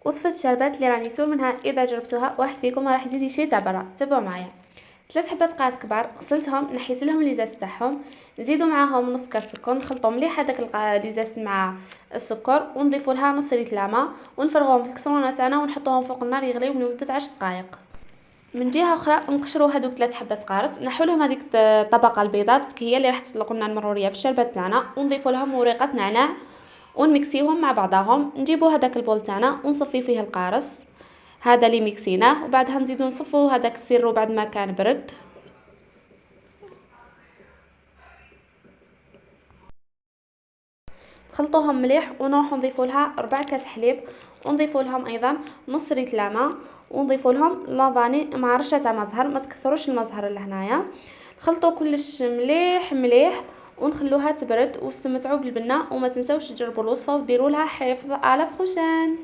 وصفة الشربات اللي راني سول منها اذا جربتوها واحد فيكم راح يزيد يشري تاع برا. تبعوا معايا 3 حبات قاس كبار، غسلتهم نحيت لهم ليزاز تاعهم، نزيدوا معاهم نص كاس سكر، نخلطوا مليح هذاك ليزاز مع السكر ونضيفوا لها نص لتر ماء ونفرغوهم في الكسرونه تاعنا ونحطوهم فوق النار يغليو لمده 10 دقائق. من جهه اخرى نقشروا هذوك 3 حبات قارص، نحو لهم هذيك الطبقه البيضاء بس هي اللي راح تطلق لنا المروريه في الشربات تاعنا، ونضيفوا لهم وريقه نعناع ونمكسيهم مع بعضهم. نجيبوا هذاك البول تاعنا ونصفي فيه القارص هذا اللي ميكسيناه، وبعدها نزيدو نصفوا هذاك السيرو بعد ما كان برد. نخلطوهم مليح ونروحو نضيفوا لها 4 كاس حليب، ونضيفوا لهم ايضا نص لتر ماء، ونضيفوا لهم لافاني مع رشه تاع مزهر، ما تكثروش المزهر لهنايا. نخلطوا كلش مليح مليح ونخلوها تبرد واستمتعوا بالبنه، وما تنسوش تجربوا الوصفه وديروا لها حفظ على بخوشان.